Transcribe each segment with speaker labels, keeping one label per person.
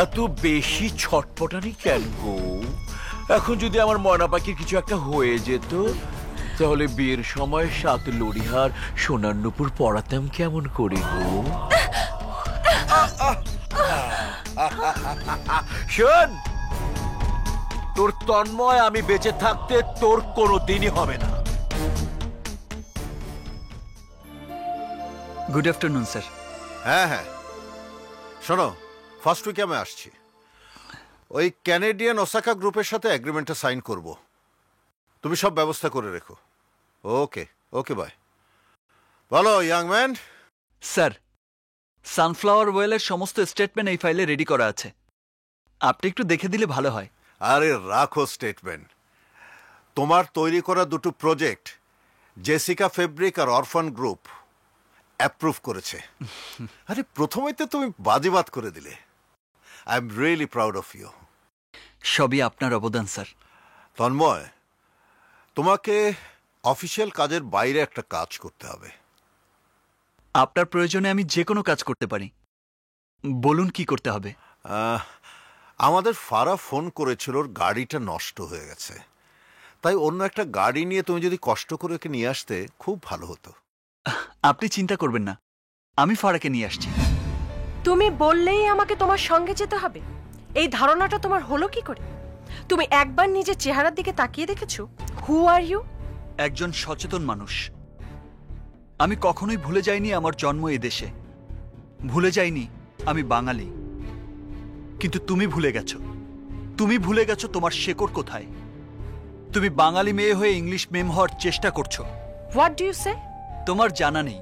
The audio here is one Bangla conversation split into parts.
Speaker 1: এত বেশি ছটপটানি কেন গো? এখন যদি আমার ময়না পাখির কিছু একটা হয়ে যেত, তাহলে বিয়ের সময় 7 লড়িহার সোনার নুপুর পরাতাম কেমন করে গো? শোন, তোর তন্ময় আমি বেঁচে থাকতে তোর কোনো দিনই হবে না।
Speaker 2: Good afternoon sir.
Speaker 3: হ্যাঁ হ্যাঁ, শোনো, ফার্স্ট উইকে আমি আসছি। ওই ক্যানেডিয়ান ওসাকা গ্রুপের সাথে এগ্রিমেন্টটা সাইন করব। তুমি সব ব্যবস্থা করে রেখো। ওকে ওকে, বাই। বলো ইয়াং ম্যান।
Speaker 2: স্যার, সানফ্লাওয়ার ওয়েলের সমস্ত স্টেটমেন্ট এই ফাইলে রেডি করা আছে, আপনি একটু দেখে দিলে ভালো হয়।
Speaker 3: আরে রাখো স্টেটমেন্ট। তোমার তৈরি করা দুটো প্রজেক্ট জেসিকা ফেব্রিক আর অরফান গ্রুপ অ্যাপ্রুভ করেছে। আরে প্রথমেই তো তুমি বাজিবাদ করে দিলে। I am really proud of you.
Speaker 2: সবই আপনার অবদান স্যার।
Speaker 3: তন্ময়, তোমাকে অফিসিয়াল কাজের বাইরে একটা কাজ করতে হবে।
Speaker 2: আপনার প্রয়োজনে আমি যে কোনো কাজ করতে পারি, বলুন কি করতে হবে।
Speaker 3: আমাদের ফারা ফোন করেছিল, ওর গাড়িটা নষ্ট হয়ে গেছে, তাই অন্য একটা গাড়ি নিয়ে তুমি যদি কষ্ট করে ওকে নিয়ে আসতে খুব ভালো হতো।
Speaker 2: আপনি চিন্তা করবেন না, আমি ফারাকে নিয়ে আসছি।
Speaker 4: তুমি বললেই আমাকে তোমার সঙ্গে যেতে হবে, এই ধারণাটা তোমার হলো কি করে? তুমি একবার নিজের চেহারার দিকে তাকিয়ে দেখেছো? হু আর ইউ?
Speaker 2: একজন সচেতন মানুষ। আমি কখনোই ভুলে যাইনি আমার জন্ম এ দেশে, ভুলে যাইনি আমি বাঙালি। কিন্তু তুমি ভুলে গেছো, তুমি ভুলে গেছো তোমার শেকড় কোথায়। তুমি বাঙালি মেয়ে হয়ে ইংলিশ মেম হওয়ার চেষ্টা করছো।
Speaker 4: হোয়াট ডু ইউ সে?
Speaker 2: তোমার জানা নেই,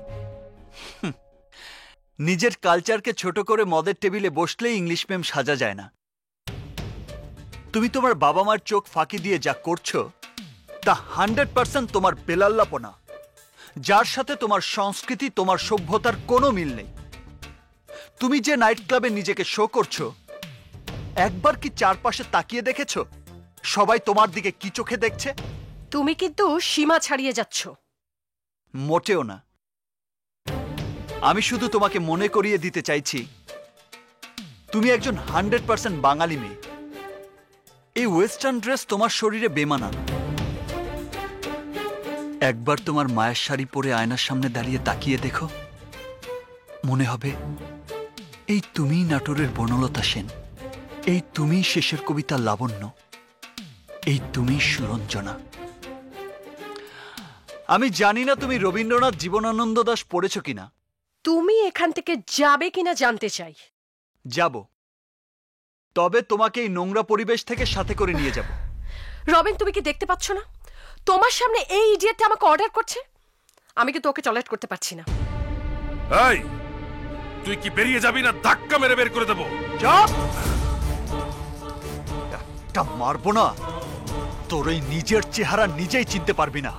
Speaker 2: নিজের কালচারকে ছোট করে মদের টেবিলে বসলেই ইংলিশ মেম সাজা যায় না। তুমি তোমার বাবা মার চোখ ফাঁকি দিয়ে যা করছো তা 100% তোমার বেলাল্লাপনা, যার সাথে তোমার সংস্কৃতি, তোমার সভ্যতার কোনো মিল নেই। তুমি যে নাইট ক্লাবে নিজেকে শো করছো, একবার কি চারপাশে তাকিয়ে দেখেছো সবাই তোমার দিকে কি চোখে দেখছে?
Speaker 4: তুমি কিন্তু সীমা ছাড়িয়ে যাচ্ছ।
Speaker 2: মোটেও না। আমি শুধু তোমাকে মনে করিয়ে দিতে চাইছি, তুমি একজন 100% বাঙালি মেয়ে। এই ওয়েস্টার্ন ড্রেস তোমার শরীরে বেমানান। একবার তোমার মায়ের শাড়ি পরে আয়নার সামনে দাঁড়িয়ে তাকিয়ে দেখো, মনে হবে এই তুমিই নাটোরের বনলতা সেন, এই তুমিই শেষের কবিতা লাবণ্য, এই তুমিই সুরঞ্জনা। আমি জানি না তুমি রবীন্দ্রনাথ জীবনানন্দ দাশ পড়েছ কিনা।
Speaker 4: তুমি এখান থেকে যাবে কিনা জানতে চাই।
Speaker 2: যাব, তবে তোমাকে এই নোংরা পরিবেশ থেকে সাথে করে নিয়ে যাব।
Speaker 4: রবিন, তুমি কি দেখতে পাচ্ছ না তোমার সামনে এই ইডিয়েটটা আমাকে অর্ডার করছে? আমি কিন্তু ওকে টলারেট করতে পারছি না।
Speaker 5: এই, তুই কি বেরিয়ে যাবি না ধাক্কা মেরে বের করে দেবো?
Speaker 2: চুপ! একটা মারবো না, তোর এই নিজের চেহারা নিজেই চিনতে পারবি না।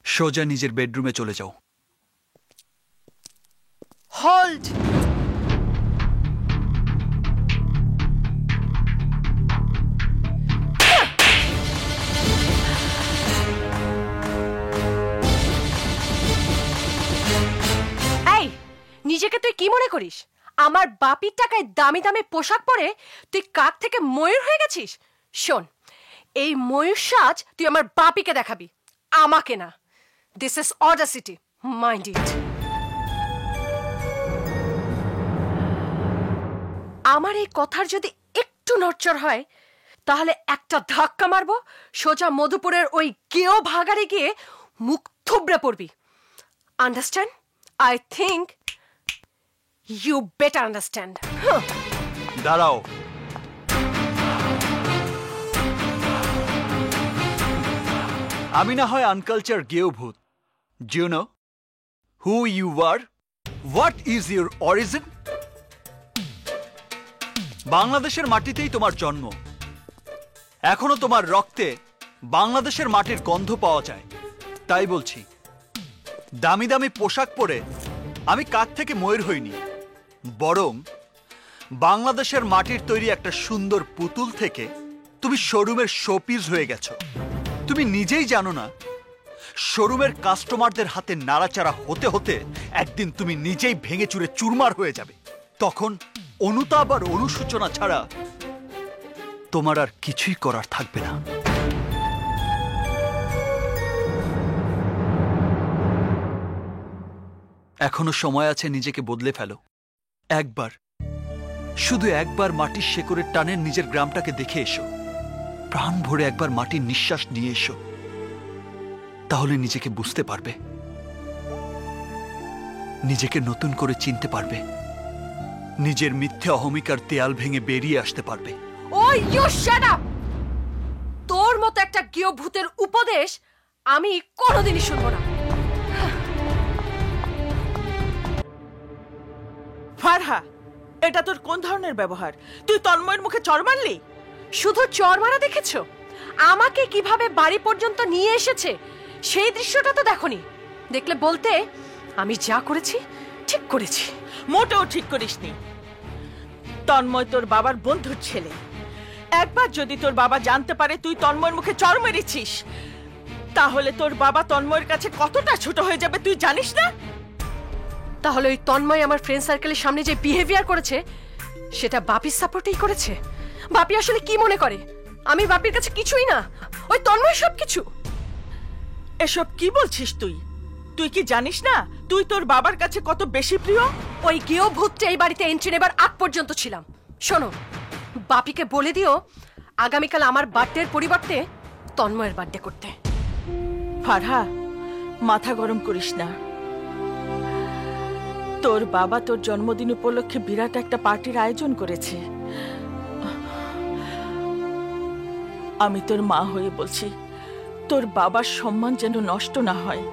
Speaker 2: সোজা নিজের বেডরুমে চলে যাও।
Speaker 4: হোল্ড! এই, নিজেকে তুই কি মনে করিস? আমার বাপির টাকায় দামি দামি পোশাক পরে তুই কাক থেকে ময়ূর হয়ে গেছিস? শোন, এই ময়ূর সাজ তুই আমার বাপিকে দেখাবি, আমাকে না। This is Audacity, mind it. আমার এই কথার যদি একটু নড়চড় হয়, তাহলে একটা ধাক্কা মারবো, সোজা মধুপুরের ওই গেও ভাগারে গিয়ে মুখ থুবড়ে পড়বি। Understand? I think you better understand.
Speaker 2: দাঁড়াও। আমি না হয় আনকালচার গেও ভূত। Do you know who you are? What is your origin? বাংলাদেশের মাটিতেই তোমার জন্ম, এখনো তোমার রক্তে বাংলাদেশের মাটির গন্ধ পাওয়া যায়। তাই বলছি, দামি দামি পোশাক পরে আমি কাক থেকে ময়ূর হইনি, বরং বাংলাদেশের মাটির তৈরি একটা সুন্দর পুতুল থেকে তুমি শোরুমের শোপিস হয়ে গেছো। তুমি নিজেই জানো না, শোরুমের কাস্টমারদের হাতে নাড়াচাড়া হতে হতে একদিন তুমি নিজেই ভেঙে চুরে চুরমার হয়ে যাবে। তখন অনুতাপ আর অনুশোচনা ছাড়া তোমার আর কিছুই করার থাকবে না। এখনো সময় আছে, নিজেকে বদলে ফেলো। একবার, শুধু একবার মাটির শেকড়ের টানে নিজের গ্রামটাকে দেখে এসো। প্রাণ ভরে একবার মাটির নিঃশ্বাস নিয়ে এসো, তাহলে নিজেকে বুঝতে পারবে, নিজেকে নতুন করে চিনতে পারবে, নিজের মিথ্যে অহমিকার দেয়াল ভেঙে বেরিয়ে আসতে পারবে।
Speaker 4: ওই ইউ শাট আপ! তোর মতো একটা গৃহভূতের উপদেশ আমি কোনোদিনই শুনবো না।
Speaker 6: ফারহা, এটা তোর কোন ধরনের ব্যবহার? তুই তন্ময়ের মুখে চড় মারলি?
Speaker 4: শুধু চর মারা দেখেছো? আমাকে কিভাবে বাড়ি পর্যন্ত নিয়ে এসেছে সেই দৃশ্যটা তো দেখোনি। দেখলে বলতে আমি যা করেছি ঠিক করেছি।
Speaker 6: মোটেও ঠিক করিসনি। তন্ময় তোর বাবার বন্ধুর ছেলে। একবার যদি তোর বাবা জানতে পারে তুই তন্ময়ের মুখে চড় মেরেছিস, তাহলে তোর বাবা তন্ময়ের কাছে কতটা ছোট হয়ে যাবে তুই জানিস না?
Speaker 4: তাহলে ওই তন্ময় আমার ফ্রেন্ড সার্কেলের সামনে যে বিহেভিয়ার করেছে সেটা বাপির সাপোর্টেই করেছে। বাপি আসলে কি মনে করে আমি বাপির কাছে কিছুই না, ওই তন্ময় সবকিছু।
Speaker 6: এসব কি বলছিস তুই? তুই কি জানিস না তুই তোর বাবার কাছে কত বেশি প্রিয়?
Speaker 4: ওই গৃহভূতটা এই বাড়িতে এন্ট্রি নেবার আগ পর্যন্ত ছিলাম। শোনো, বাপিকে বলে দিও আগামীকাল আমার বার্থডের পরিবর্তে তন্ময়ের বার্থডে করতে।
Speaker 6: ফারহা, মাথা গরম করিস না। তোর বাবা তোর জন্মদিন উপলক্ষে বিরাট একটা পার্টির আয়োজন করেছে। আমি তোর মা হয়ে বলছি, তোর বাবার সম্মান যেন নষ্ট না হয়,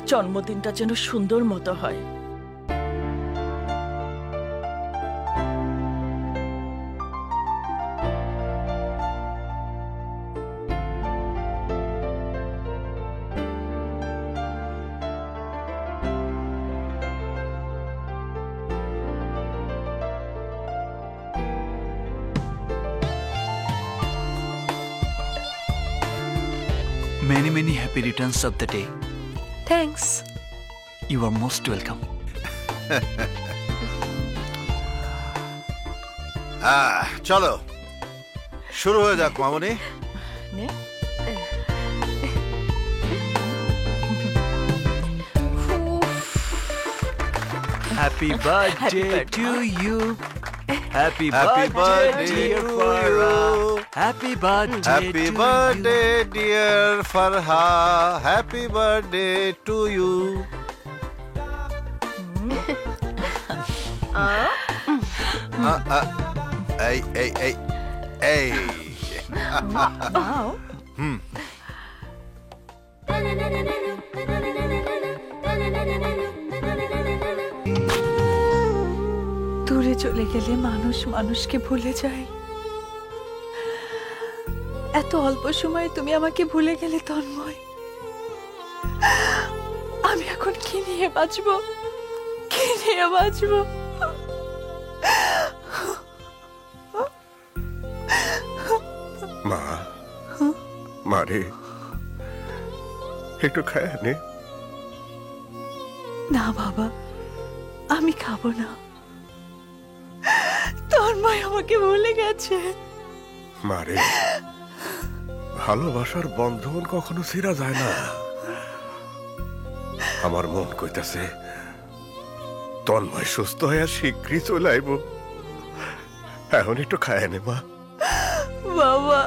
Speaker 6: জন্মদিনটা যেন সুন্দর মতো হয়।
Speaker 2: Many, many happy returns of the day.
Speaker 4: Thanks.
Speaker 2: You are most welcome.
Speaker 3: চলো শুরু হয়ে যাক মামনি।
Speaker 6: নে।
Speaker 2: Happy birthday to you. Happy
Speaker 3: Happy
Speaker 2: birthday,
Speaker 3: birthday
Speaker 2: dear
Speaker 3: to
Speaker 2: Farah.
Speaker 3: you.
Speaker 2: Happy birthday
Speaker 3: Happy
Speaker 2: to
Speaker 3: birthday dear Farha. Happy birthday to you. এই এই এই এই
Speaker 6: Wow.
Speaker 7: দূরে চলে গেলে মানুষ মানুষকে ভুলে যায়। এত অল্প সময়ে তুমি আমাকে ভুলে গেলে তন্ময়। আমি এখন কি নিয়ে বাঁচবো, কি নিয়ে বাঁচবো?
Speaker 8: মা, মারে একটু খায় নে।
Speaker 7: না বাবা, আমি খাবো না। তন্ময় আমাকে ভুলে গেছে।
Speaker 8: মারে, ভালোবাসার বন্ধন কখনো ছিঁড়া যায় না। আমার মন কইতাছে তন্ময় সুস্থ হয়ে শীঘ্রই চলে আইব। এখন একটু খায় নে মা।
Speaker 7: বাবা,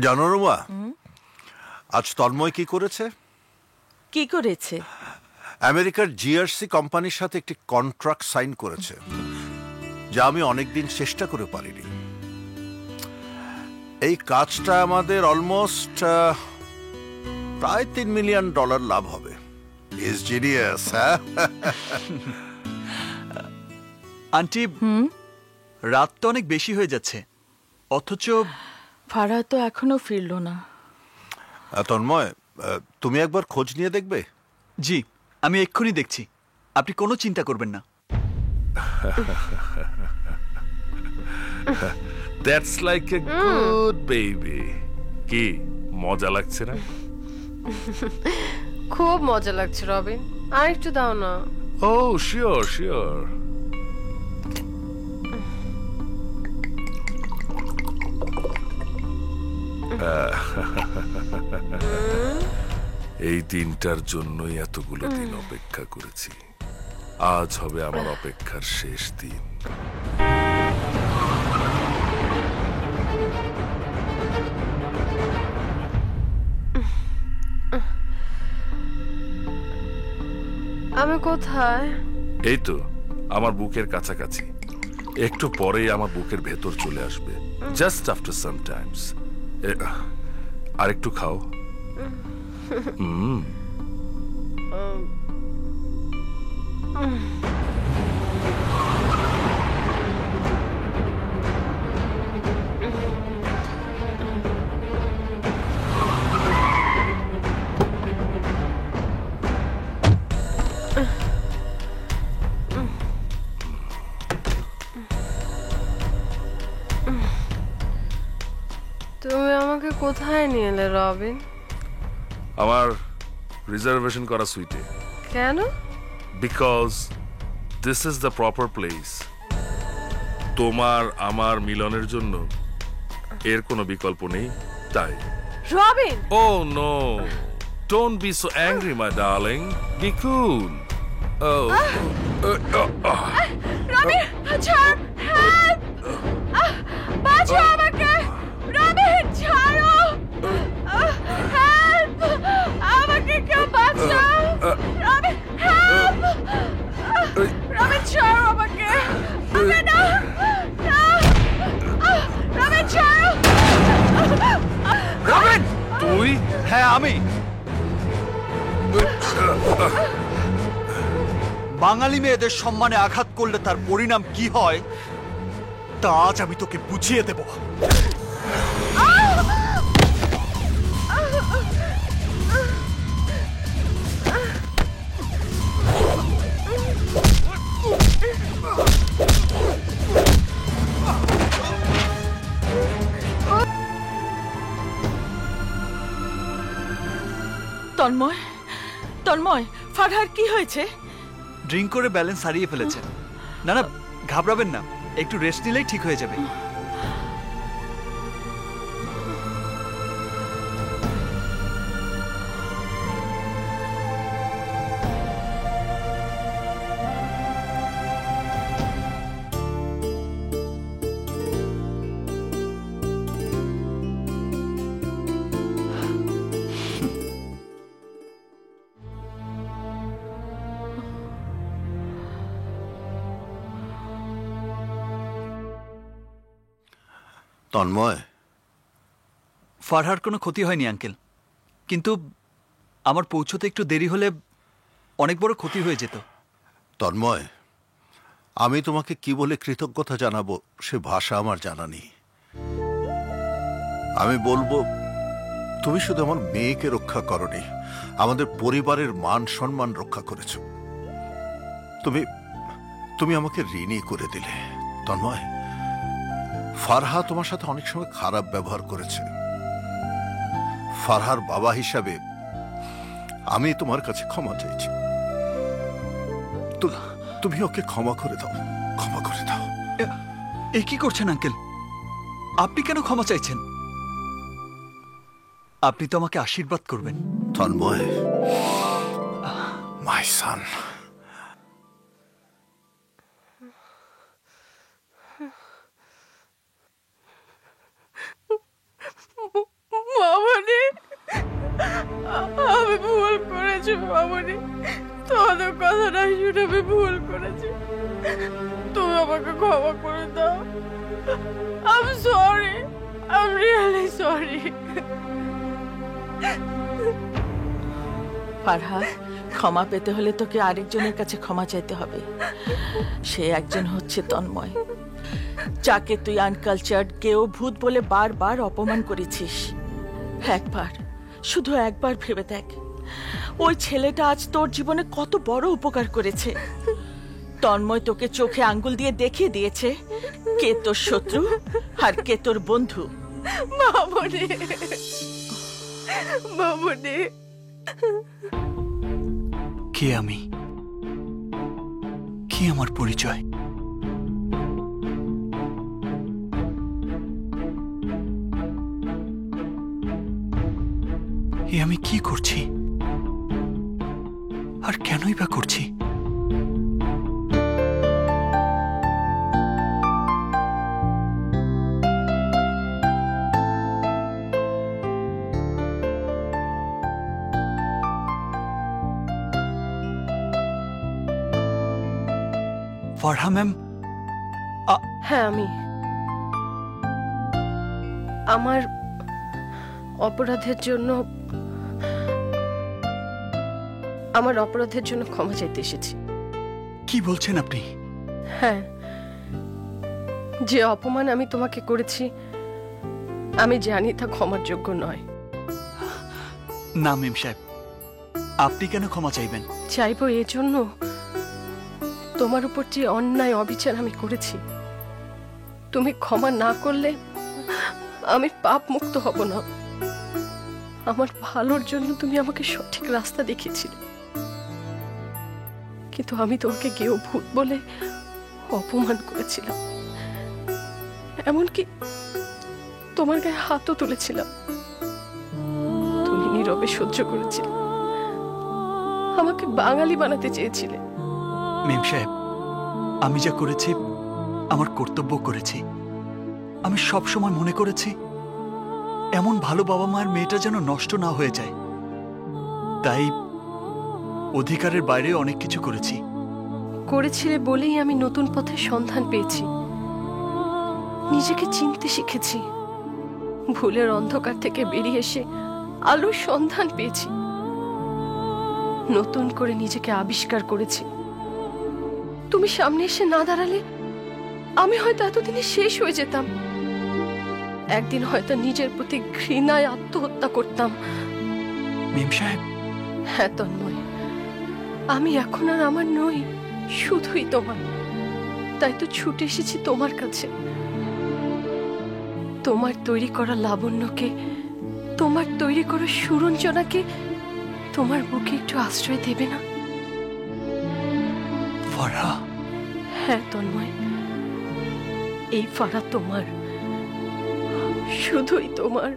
Speaker 3: জানো রুমা, আজ তন্ময় কি করেছে?
Speaker 6: কি করেছে?
Speaker 3: আমেরিকার জিআরসি কোম্পানির সাথে একটি কন্ট্রাক্ট সাইন করেছে, যা আমি অনেকদিন চেষ্টা করে পারিনি। এই কাজটা আমাদের অলমোস্ট প্রায় $3 মিলিয়ন লাভ হবে। ইজ জিনিয়াস, হ্যাঁ?
Speaker 2: আন্টি, রাত তো অনেক বেশি হয়ে যাচ্ছে, অথচ
Speaker 6: ফারহাদ তো এখনো ফিরলো না।
Speaker 3: তন্ময়, তুমি একবার খোঁজ নিয়ে দেখবে?
Speaker 2: জি, আমি এক্ষুনি দেখছি, আপনি কোনো চিন্তা করবেন না।
Speaker 5: That's like a good baby. কি মজা লাগছে না?
Speaker 4: খুব মজা লাগছে রবিন, আর একটু দাও না।
Speaker 5: ও শিওর শিওর। এই দিনটার জন্যই এতগুলো দিন অপেক্ষা করেছি। আজ হবে আমার অপেক্ষার শেষ দিন।
Speaker 4: আমি কোথায়?
Speaker 5: এই তো আমার বুকের কাছাকাছি, একটু পরেই আমার বুকের ভেতর চলে আসবে। Just after some times. আর একটু খাও।
Speaker 4: তুমি আমাকে কোথায় নিয়ে এলে রবিন?
Speaker 5: আমার রিজার্ভেশন করা সুইটে।
Speaker 4: কেন?
Speaker 5: Because this is the proper place. তোমার আমার মিলনের জন্য এর কোনো বিকল্প নেই, তাই।
Speaker 4: Robin!
Speaker 5: Oh no, don't be so angry my darling, be cool.
Speaker 4: Robin, ছাড়! হেল্প! বাঁচাও আমাকে! রবিন, ছাড়ো! হেল্প! আমাকে কেউ বাঁচাও! রবিন, হেল্প! রবিন, ছাড়ো আমাকে! আমাকে না! না! রবিন, ছাড়ো!
Speaker 2: রবিন!
Speaker 5: তুই?
Speaker 2: হ্যাঁ, আমি। বাঙালি মেয়েদের সম্মানে আঘাত করলে তার পরিণাম কি হয় তা আজ আমি তোকে বুঝিয়ে দেব।
Speaker 6: তন্ময়, তন্ময়, ফারহার কি হয়েছে?
Speaker 2: ড্রিঙ্ক করে ব্যালেন্স হারিয়ে ফেলেছে। না না, ঘাবড়াবেন না, একটু রেস্ট নিলেই ঠিক হয়ে যাবে।
Speaker 3: তন্ময়,
Speaker 2: ফারহার কোনো ক্ষতি হয়নি আঙ্কেল, কিন্তু আমার পৌঁছতে একটু দেরি হলে অনেক বড় ক্ষতি হয়ে যেত।
Speaker 3: তন্ময়, আমি তোমাকে কি বলে কৃতজ্ঞতা জানাবো সে ভাষা আমার জানা নেই। আমি বলবো, তুমি শুধু আমার মেয়েকে রক্ষা করনি, আমাদের পরিবারের মান সম্মান রক্ষা করেছ। তুমি তুমি আমাকে ঋণী করে দিলে। তন্ময়, ফারহা তোমার সাথে অনেক সময় খারাপ ব্যবহার করেছে। ফারহার বাবা হিসাবে আমি তোমার কাছে ক্ষমা চাইছি। তুমি ওকে ক্ষমা করে দাও, ক্ষমা করে দাও।
Speaker 2: এ কি করছেন আঙ্কেল? আপনি কেন ক্ষমা চাইছেন? আপনি তো আমাকে আশীর্বাদ করবেন।
Speaker 3: তন্ময়, মাই সান।
Speaker 7: মামনি, আমি ভুল করেছি মামনি, তোমাদের কথা না শুনে আমি ভুল করেছি, তুমি আমাকে ক্ষমা করে দাও। I'm sorry, I'm really sorry.
Speaker 6: Farha, ক্ষমা পেতে হলে তোকে আরেকজনের কাছে ক্ষমা চাইতে হবে। সে একজন হচ্ছে তন্ময়, যাকে তুই আনকালচার্ড কেউ ভূত বলে বারবার অপমান করেছিস। একবার, শুধু একবার ভেবে দেখ, ওই ছেলেটা আজ তোর জীবনে কত বড় উপকার করেছে। তন্ময় তোকে চোখে আঙ্গুল দিয়ে দেখিয়ে দিয়েছে কে তোর শত্রু আর কে তোর বন্ধু।
Speaker 7: মামনি, মামনি,
Speaker 2: কে আমি, কি আমার পরিচয়? এ আমি কি করছি আর কেনই বা করছি? ফারহা ম্যাম,
Speaker 4: হ্যাঁ আমি। আমার অপরাধের জন্য ক্ষমা চাইতে এসেছি।
Speaker 2: কি বলছেন আপনি?
Speaker 4: হ্যাঁ, যে অপমান আমি তোমাকে করেছি আমি জানি তা ক্ষমার যোগ্য নয়।
Speaker 2: না মেম সাহেব, আপনি কেন ক্ষমা চাইবেন?
Speaker 4: চাইবো এজন্য, তোমার উপর যে অন্যায় অবিচার আমি করেছি, তুমি ক্ষমা না করলে আমি পাপ মুক্ত হব না। আমার ভালোর জন্য তুমি আমাকে সঠিক রাস্তা দেখিয়েছিলে, কিন্তু আমি তোমাকে গেও ভূত বলে অপমান করেছিলাম, এমনকি তোমার গায়ে হাতও তুলেছিলাম। তুমি নীরবে সহ্য করেছিলে, আমাকে বাঙালি বানাতে চেয়েছিলে।
Speaker 2: মেম সাহেব, আমি যা করেছি আমার কর্তব্য করেছি। আমি সব সময় মনে করেছি এমন ভালো বাবা মায়ের মেয়েটা যেন নষ্ট না হয়ে যায়, তাই অধিকারের বাইরে অনেক কিছু
Speaker 4: করেছিলে বলেই আমি নতুন পথের সন্ধান পেয়েছি, নিজেকে চিনতে শিখেছি, ভুলের অন্ধকার থেকে বেরিয়ে এসে আলোর সন্ধান পেয়েছি, নতুন করে নিজেকে আবিষ্কার করেছি। তুমি সামনে এসে না দাঁড়ালে আমি হয়তো এতদিনে শেষ হয়ে যেতাম। একদিন হয়তো নিজের প্রতি ঘৃণায় আত্মহত্যা করতাম।
Speaker 2: মেম সাহেব,
Speaker 4: হ্যাঁ তন্ময়, আমি এখন আর আমার নই, শুধুই তোমার। তাই তো ছুটে এসেছি তোমার কাছে। তোমার তৈরি করা লাবণ্যকে, তোমার তৈরি করা সুরঞ্জনাকে তোমার বুকে একটু আশ্রয় দেবে না?
Speaker 2: ফারহা।
Speaker 4: হ্যাঁ তন্ময়, এই ফারা তোমার, শুধুই তোমার।